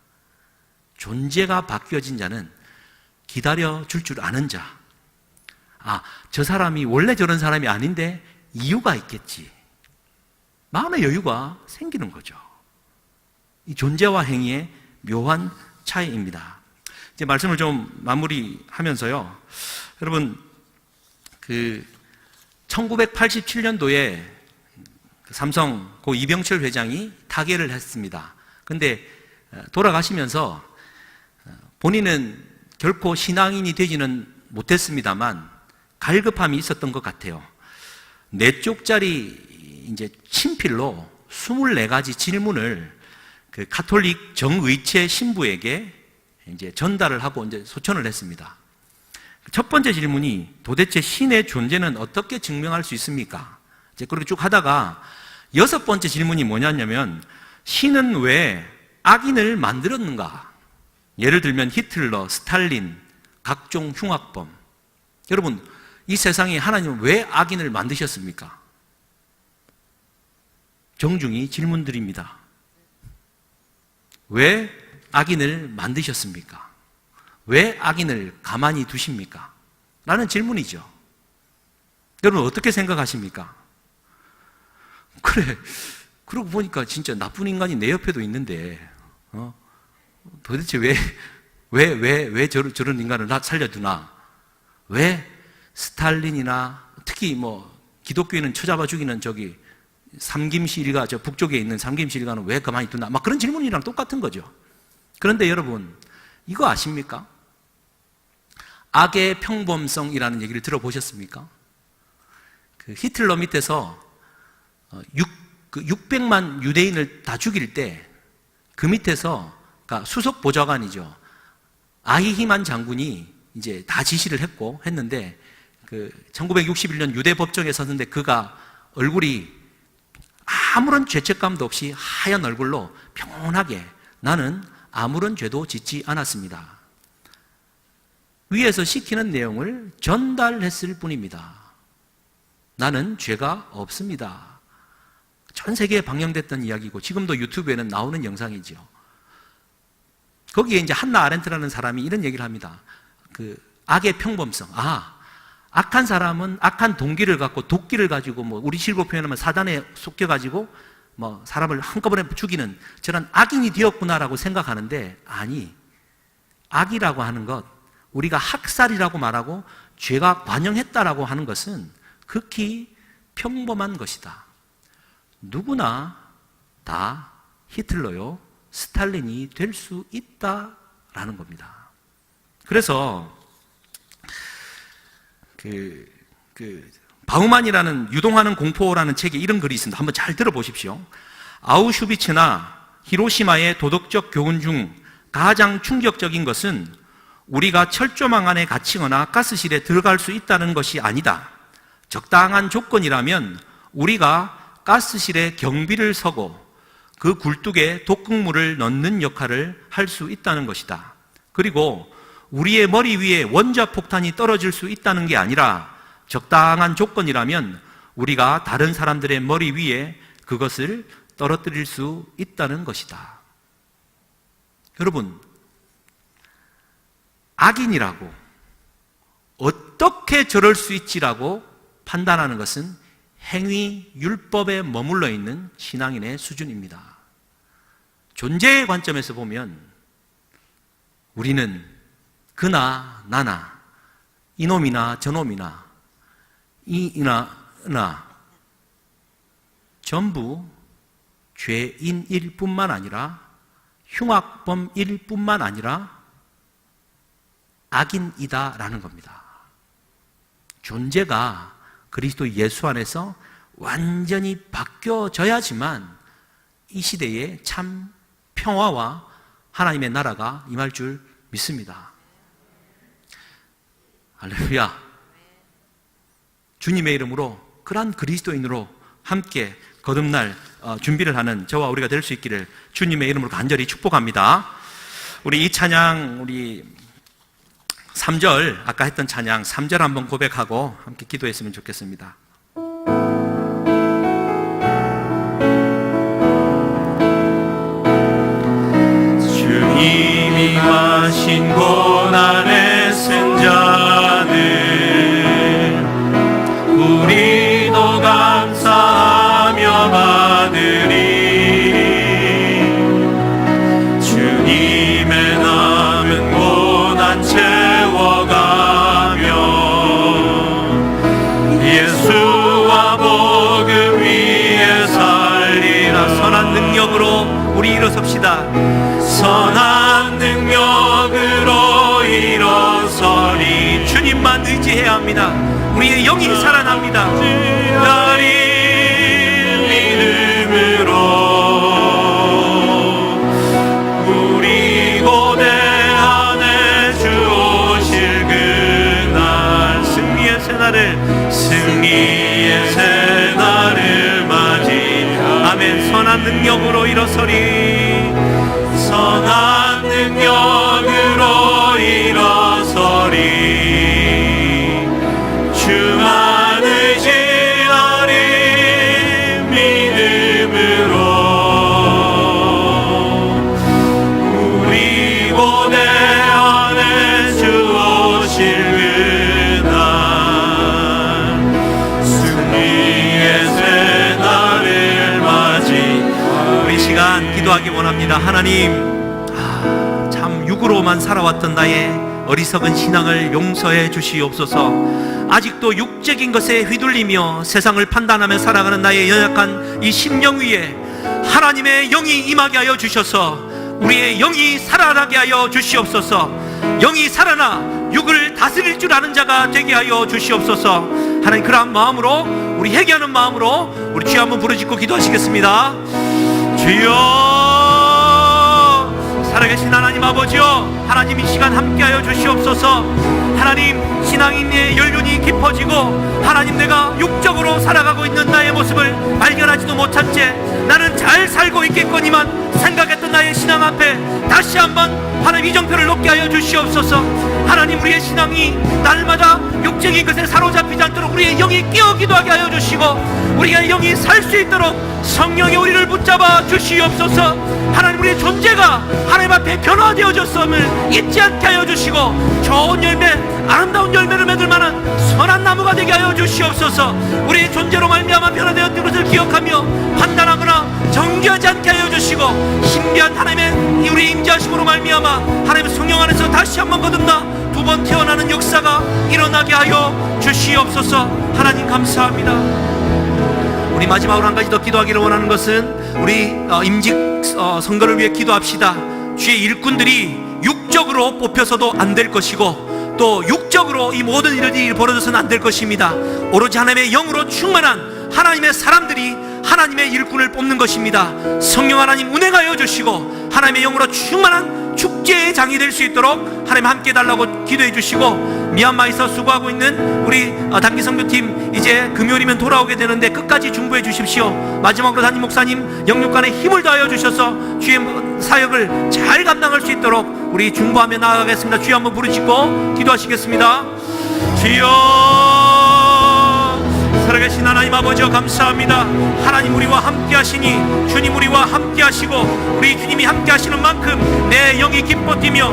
존재가 바뀌어진 자는 기다려 줄 줄 아는 자. 저 사람이 원래 저런 사람이 아닌데 이유가 있겠지. 마음의 여유가 생기는 거죠. 이 존재와 행위의 묘한 차이입니다. 이제 말씀을 좀 마무리하면서요, 여러분, 1987년도에 삼성 고 이병철 회장이 타계를 했습니다. 근데 돌아가시면서 본인은 결코 신앙인이 되지는 못했습니다만 갈급함이 있었던 것 같아요. 4쪽짜리 이제 친필로 24가지 질문을 그 가톨릭 정의체 신부에게 이제 전달을 하고 이제 소천을 했습니다. 첫 번째 질문이, 도대체 신의 존재는 어떻게 증명할 수 있습니까? 이제 그렇게 쭉 하다가 6번째 질문이 뭐냐면, 신은 왜 악인을 만들었는가? 예를 들면 히틀러, 스탈린, 각종 흉악범. 여러분, 이 세상에 하나님은 왜 악인을 만드셨습니까? 정중히 질문드립니다. 왜 악인을 만드셨습니까? 왜 악인을 가만히 두십니까? 라는 질문이죠. 여러분 어떻게 생각하십니까? 그래, 그러고 보니까 진짜 나쁜 인간이 내 옆에도 있는데 도대체 왜 저런 인간을 살려두나? 왜 스탈린이나 특히 기독교인은 쳐잡아 죽이는 저기 삼김시리가, 저 북쪽에 있는 삼김시리가는 왜 가만히 두나? 막 그런 질문이랑 똑같은 거죠. 그런데 여러분, 이거 아십니까? 악의 평범성이라는 얘기를 들어보셨습니까? 그 히틀러 밑에서 그 600만 유대인을 다 죽일 때 그 밑에서, 그러니까 수석 보좌관이죠, 아히히만 장군이 이제 다 지시를 했는데, 그 1961년 유대 법정에 섰는데 그가 얼굴이 아무런 죄책감도 없이 하얀 얼굴로 평온하게, 나는 아무런 죄도 짓지 않았습니다, 위에서 시키는 내용을 전달했을 뿐입니다. 나는 죄가 없습니다. 전 세계에 방영됐던 이야기고 지금도 유튜브에는 나오는 영상이죠. 거기에 이제 한나 아렌트라는 사람이 이런 얘기를 합니다. 그 악의 평범성. 악한 사람은 악한 동기를 갖고 도끼를 가지고 우리 실로 표현하면 사단에 속겨가지고 사람을 한꺼번에 죽이는 저런 악인이 되었구나라고 생각하는데, 아니, 악이라고 하는 것, 우리가 학살이라고 말하고 죄가 관영했다라고 하는 것은 극히 평범한 것이다. 누구나 다 히틀러요, 스탈린이 될 수 있다라는 겁니다. 그래서 바우만이라는 유동하는 공포라는 책에 이런 글이 있습니다. 한번 잘 들어보십시오. 아우슈비츠나 히로시마의 도덕적 교훈 중 가장 충격적인 것은 우리가 철조망 안에 갇히거나 가스실에 들어갈 수 있다는 것이 아니다. 적당한 조건이라면 우리가 가스실에 경비를 서고 그 굴뚝에 독극물을 넣는 역할을 할 수 있다는 것이다. 그리고 우리의 머리 위에 원자폭탄이 떨어질 수 있다는 게 아니라 적당한 조건이라면 우리가 다른 사람들의 머리 위에 그것을 떨어뜨릴 수 있다는 것이다. 여러분, 악인이라고 어떻게 저럴 수 있지라고 판단하는 것은 행위 율법에 머물러 있는 신앙인의 수준입니다. 존재의 관점에서 보면 우리는 그나 나나 이놈이나 저놈이나 이나 나 전부 죄인일 뿐만 아니라 흉악범일 뿐만 아니라 악인이다라는 겁니다. 존재가 그리스도 예수 안에서 완전히 바뀌어져야지만 이 시대에 참 평화와 하나님의 나라가 임할 줄 믿습니다. 할렐루야. 주님의 이름으로 그러한 그리스도인으로 함께 거듭날 준비를 하는 저와 우리가 될 수 있기를 주님의 이름으로 간절히 축복합니다. 우리 이 찬양, 우리 3절, 아까 했던 찬양 3절 한번 고백하고 함께 기도했으면 좋겠습니다. 주님이 마신 고난의 승자는 우리도 감사하며 받으리. 주님의 남은 고난 채워가며 예수와 복음 위에 살리라. 선한 능력으로 우리 일어섭시다. 선한 능력으로 일어서니 주님만 의지해야 합니다. 우리의 영이 살아납니다. 나리 믿음으로 우리 고대 안에 주 오실 그날 승리의 새날을 맞이. 아멘. 선한 능력으로 일어서리. 선한 능력으로 일어서리. 주만 의지하리. 믿음으로 우리 고대 안에 주 오실 그날 승리의 새날을 맞이. 우리 시간 기도하기 원합니다. 하나님, 참 육으로만 살아왔던 나의 어리석은 신앙을 용서해 주시옵소서. 아직도 육적인 것에 휘둘리며 세상을 판단하며 살아가는 나의 연약한 이 심령 위에 하나님의 영이 임하게 하여 주셔서 우리의 영이 살아나게 하여 주시옵소서. 영이 살아나 육을 다스릴 줄 아는 자가 되게 하여 주시옵소서. 하나님, 그러한 마음으로, 우리 회개하는 마음으로 우리 주여 한번 부르짖고 기도하시겠습니다. 주여, 살아계신 하나님 아버지여, 하나님 이 시간 함께하여 주시옵소서. 하나님, 신앙인의 연륜이 깊어지고 하나님, 내가 육적으로 살아가고 있는 나의 모습을 발견하지도 못한 채 나는 잘 살고 있겠거니만 생각했던 나의 신앙 앞에 다시 한번 하나님 이정표를 놓게 하여 주시옵소서. 하나님, 우리의 신앙이 날마다 육적인 것에 사로잡히지 않도록 우리의 영이 깨어 기도하게 하여 주시고, 우리의 영이 살 수 있도록 성령이 우리를 붙잡아 주시옵소서. 하나님, 우리의 존재가 하나님 앞에 변화되어졌음을 잊지 않게 하여 주시고, 좋은 열매, 아름다운 열매를 맺을 만한 선한 나무가 되게 하여 주시옵소서. 우리의 존재로 말미암아 변화되었던 것을 기억하며 판단하거나 정죄하지 않게 하여 주시고, 신비한 하나님의 우리 임재하심으로 말미암아 하나님 성령 안에서 다시 한번 거듭나 두 번 태어나는 역사가 일어나게 하여 주시옵소서. 하나님 감사합니다. 우리 마지막으로 한 가지 더 기도하기를 원하는 것은, 우리 임직 선거를 위해 기도합시다. 주의 일꾼들이 육적으로 뽑혀서도 안 될 것이고, 또 육적으로 이 모든 일이 벌어져서는 안 될 것입니다. 오로지 하나님의 영으로 충만한 하나님의 사람들이 하나님의 일꾼을 뽑는 것입니다. 성령 하나님 운행하여 주시고, 하나님의 영으로 충만한 축제의 장이 될 수 있도록 하나님 함께 달라고 기도해 주시고, 미얀마에서 수고하고 있는 우리 단기 선교팀 이제 금요일이면 돌아오게 되는데 끝까지 중보해 주십시오. 마지막으로 담임 목사님 영육간에 힘을 다하여 주셔서 주의 사역을 잘 감당할 수 있도록 우리 중보하며 나아가겠습니다. 주여 한번 부르짖고 기도하시겠습니다. 주여, 살아계신 하나님 아버지여 감사합니다. 하나님, 우리와 함께 하시니 주님 우리와 함께 하시고, 우리 주님이 함께 하시는 만큼 내 영이 기뻐 뛰며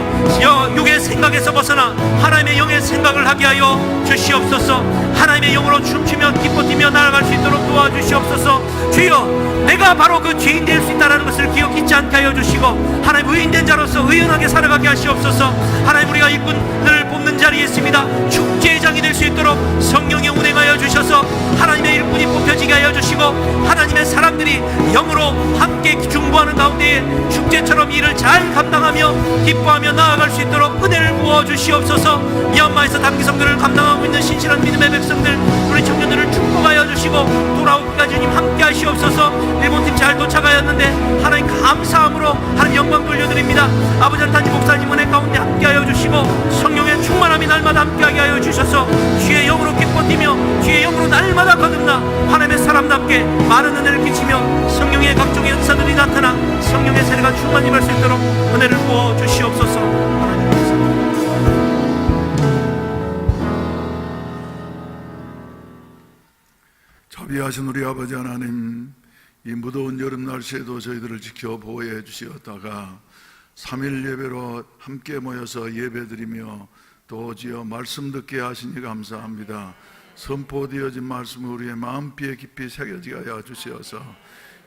육의 생각에서 벗어나 하나님의 영의 생각을 하게 하여 주시옵소서. 하나님의 영으로 춤추며 기뻐 뛰며 날아갈 수 있도록 도와주시옵소서. 주여, 내가 바로 그 죄인 될 수 있다는 것을 기억 잊지 않게 하여 주시고, 하나님 의인된 자로서 의연하게 살아가게 하시옵소서. 하나님, 우리가 일꾼들을 뽑는 자리에 있습니다. 축제의 장이 될 수 있도록 성령이 운행하여 주셔서 하나님의 일꾼이 뽑혀지게 하여 주시고, 하나님의 사람들이 영으로 함께 중보하는 가운데에 축제처럼 일을 잘 감당하며 기뻐하며 나아갈 수 있도록 은혜를 부어 주시옵소서. 미얀마에서 단기 선교를 감당하고 있는 신실한 믿음의 백성들, 우리 청년들을 축복하여 주시고, 돌아오기까지 주님 함께 하시옵소서. 일본팀 잘 도착하였는데 하나님 감사함으로 하나님 영광 돌려드립니다. 아버지 단지 목사님 은혜 가운데 함께하여 주시고, 성령의 충만함이 날마다 함께하게 하여 주셔서 주의 영으로 기뻐 뛰며 주의 영으로 날마다 거듭나 하나님의 사람답게 많은 은혜를 끼치며 성령의 각종의 은사들이 나타나 성령의 세례가 충만히 임할 수 있도록 은혜를 부어 주시옵소서. 하나님 감사합니다. 자비하신 우리 아버지 하나님, 이 무더운 여름 날씨에도 저희들을 지켜 보호해 주시었다가 3일 예배로 함께 모여서 예배드리며 또 주여 말씀 듣게 하시니 감사합니다. 선포되어진 말씀을 우리의 마음비에 깊이 새겨지게 하여 주시어서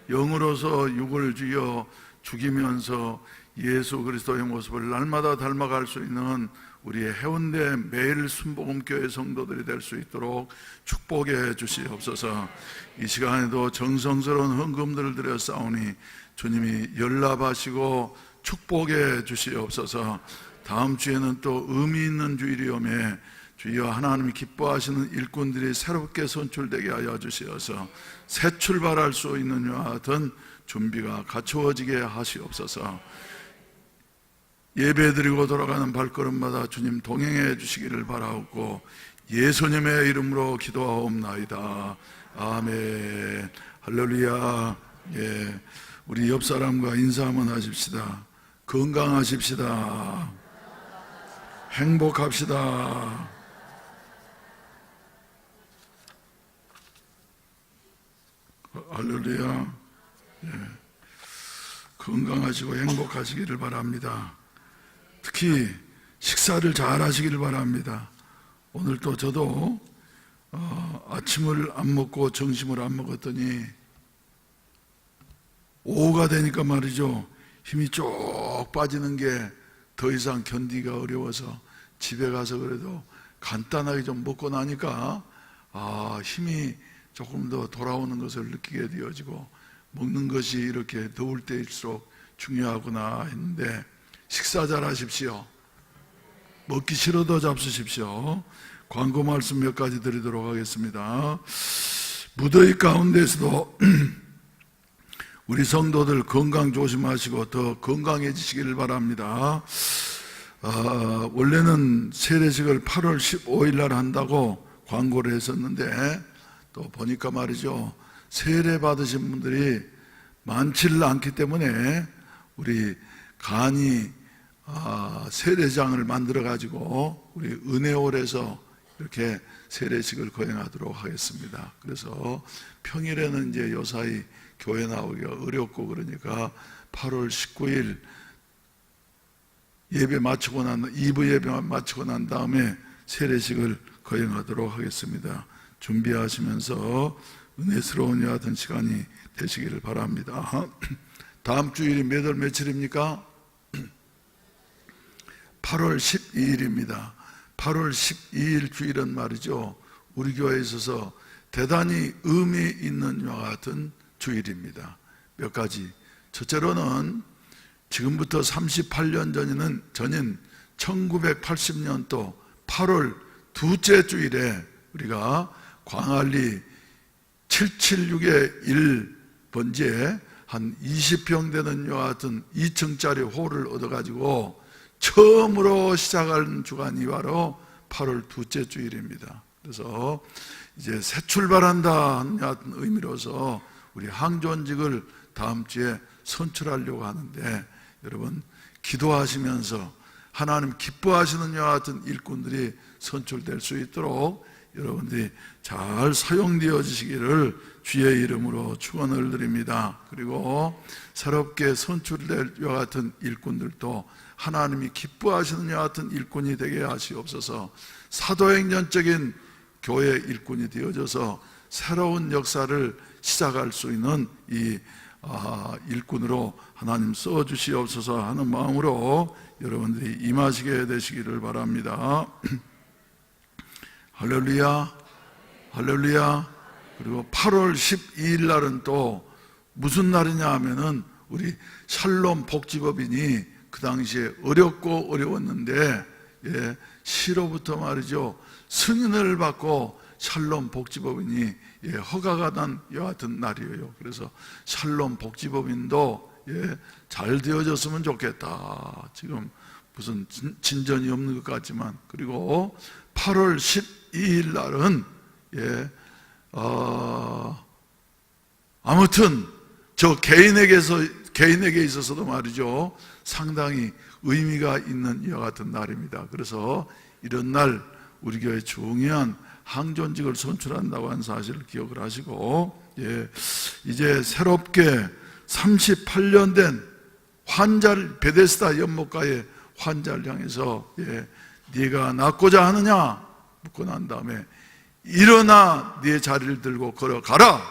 영으로서 육을 주여 죽이면서 예수 그리스도의 모습을 날마다 닮아갈 수 있는 우리의 해운대 매일 순복음교회 성도들이 될 수 있도록 축복해 주시옵소서. 이 시간에도 정성스러운 헌금들을 드려 싸우니 주님이 연락하시고 축복해 주시옵소서. 다음 주에는 또 의미 있는 주일이오매 주여 하나님이 기뻐하시는 일꾼들이 새롭게 선출되게 하여 주시어서 새 출발할 수 있는 이와 같은 준비가 갖추어지게 하시옵소서. 예배드리고 돌아가는 발걸음마다 주님 동행해 주시기를 바라옵고 예수님의 이름으로 기도하옵나이다. 아멘. 할렐루야. 예, 우리 옆 사람과 인사 한번 하십시다. 건강하십시다. 행복합시다. 할렐루야. 예, 건강하시고 행복하시기를 바랍니다. 특히 식사를 잘 하시기를 바랍니다. 오늘 또 저도 아침을 안 먹고 점심을 안 먹었더니 오후가 되니까 말이죠, 힘이 쭉 빠지는 게 더 이상 견디기가 어려워서 집에 가서 그래도 간단하게 좀 먹고 나니까 힘이 조금 더 돌아오는 것을 느끼게 되어지고, 먹는 것이 이렇게 더울 때일수록 중요하구나 했는데, 식사 잘 하십시오. 먹기 싫어도 잡수십시오. 광고 말씀 몇 가지 드리도록 하겠습니다. 무더위 가운데서도 우리 성도들 건강 조심하시고 더 건강해지시기를 바랍니다. 원래는 세례식을 8월 15일 날 한다고 광고를 했었는데 또 보니까 말이죠, 세례 받으신 분들이 많지를 않기 때문에 우리 간이 세례장을 만들어 가지고 우리 은혜홀에서 이렇게 세례식을 거행하도록 하겠습니다. 그래서 평일에는 이제 요사이 교회 나오기가 어렵고 그러니까 8월 19일 예배 마치고 난 2부 예배 마치고 난 다음에 세례식을 거행하도록 하겠습니다. 준비하시면서 은혜스러운 여하튼 시간이 되시기를 바랍니다. 다음 주일이 몇 월 며칠입니까? 8월 12일입니다. 8월 12일 주일은 말이죠, 우리 교회에 있어서 대단히 의미 있는 이와 같은 주일입니다. 몇 가지. 첫째로는 지금부터 38년 전인 1980년도 8월 둘째 주일에 우리가 광안리 776의 1번지에 한 20평 되는 이와 같은 2층짜리 홀을 얻어가지고 처음으로 시작한 주간이 바로 8월 둘째 주일입니다. 그래서 이제 새 출발한다 하는 의미로서 우리 항존직을 다음 주에 선출하려고 하는데, 여러분 기도하시면서 하나님 기뻐하시는 이와 같은 일꾼들이 선출될 수 있도록 여러분들이 잘 사용되어지시기를 주의 이름으로 축원을 드립니다. 그리고 새롭게 선출될 이와 같은 일꾼들도 하나님이 기뻐하시는 이와 같은 일꾼이 되게 하시옵소서. 사도행전적인 교회 일꾼이 되어져서 새로운 역사를 시작할 수 있는 이 일꾼으로 하나님 써주시옵소서 하는 마음으로 여러분들이 임하시게 되시기를 바랍니다. 할렐루야, 할렐루야. 그리고 8월 12일 날은 또 무슨 날이냐 하면은 우리 샬롬 복지법인이 그 당시에 어렵고 어려웠는데 시로부터 말이죠, 승인을 받고 샬롬 복지법인이 허가가 난 여하튼 날이에요. 그래서 샬롬 복지법인도 잘 되어졌으면 좋겠다. 지금 무슨 진전이 없는 것 같지만, 그리고 8월 12일 날은 아무튼 저 개인에게 있어서도 말이죠, 상당히 의미가 있는 이와 같은 날입니다. 그래서 이런 날 우리 교회 중요한 항존직을 선출한다고 하는 사실을 기억을 하시고, 이제 새롭게 38년 된 환자를, 베데스다 연못가의 환자를 향해서 네가 낫고자 하느냐 묻고 난 다음에 일어나 네 자리를 들고 걸어가라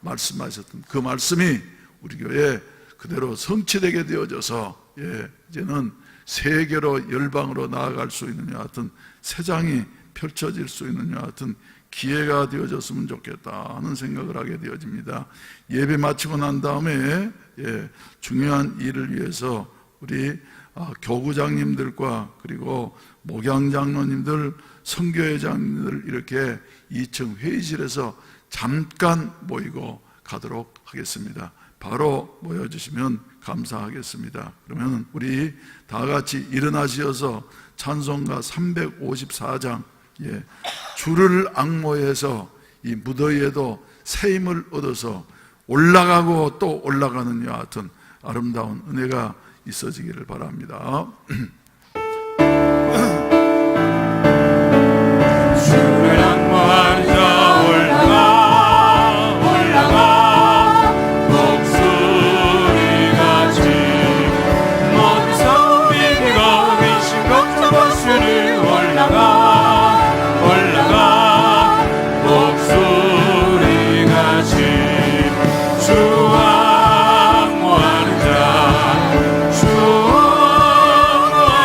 말씀하셨던 그 말씀이 우리 교회에 그대로 성취되게 되어져서 이제는 세계로 열방으로 나아갈 수 있는 여하튼 새 장이 펼쳐질 수 있는 여하튼 기회가 되어졌으면 좋겠다 하는 생각을 하게 되어집니다. 예배 마치고 난 다음에 중요한 일을 위해서 우리 교구장님들과 그리고 목양장로님들, 선교회장님들 이렇게 2층 회의실에서 잠깐 모이고 가도록 하겠습니다. 바로 모여주시면 감사하겠습니다. 그러면 우리 다 같이 일어나시어서 찬송가 354장 주를 앙모해서 이 무더위에도 새 힘을 얻어서 올라가고 또 올라가는 이와 같은 아름다운 은혜가 있어지기를 바랍니다. 주를 앙모하자 올라가 올라가 목소리같이 모든 성민과 미신 걱정 것을 올라가 올라가 목소리같이 주 앙모하는 자 주 앙모하는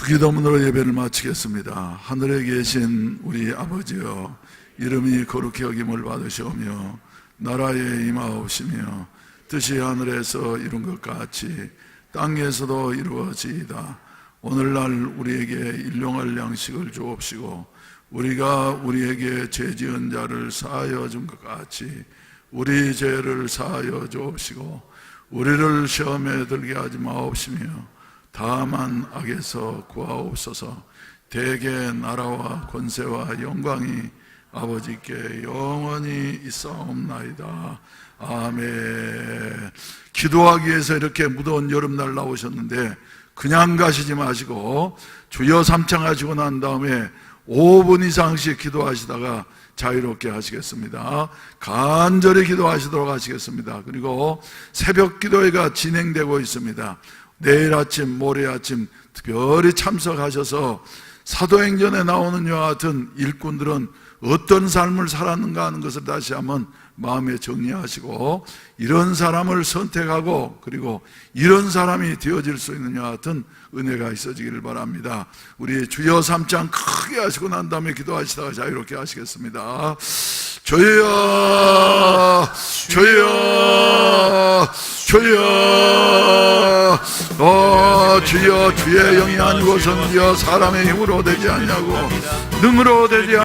기도문으로 예배를 마치겠습니다. 하늘에 계신 우리 아버지여, 이름이 거룩히 여김을 받으시오며 나라에 임하옵시며 뜻이 하늘에서 이룬 것 같이 땅에서도 이루어지이다. 오늘날 우리에게 일용할 양식을 주옵시고 우리가 우리에게 죄 지은 자를 사하여 준 것 같이 우리 죄를 사하여 주옵시고 우리를 시험에 들게 하지 마옵시며 다만 악에서 구하옵소서. 대개 나라와 권세와 영광이 아버지께 영원히 있사옵나이다. 아멘. 기도하기 위해서 이렇게 무더운 여름날 나오셨는데 그냥 가시지 마시고 주여 삼창하시고 난 다음에 5분 이상씩 기도하시다가 자유롭게 하시겠습니다. 간절히 기도하시도록 하시겠습니다. 그리고 새벽 기도회가 진행되고 있습니다. 내일 아침, 모레 아침 특별히 참석하셔서 사도행전에 나오는 이와 같은 일꾼들은 어떤 삶을 살았는가 하는 것을 다시 한번 마음에 정리하시고 이런 사람을 선택하고 그리고 이런 사람이 되어질 수 있는 이와 같은 은혜가 있어지기를 바랍니다. 우리 주여 삼창 크게 하시고 난 다음에 기도하시다가 자유롭게 하시겠습니다. 주여 주여 주여 주여 주의 영이 아니고선 사람의 힘으로 되지 않냐고 능으로 되지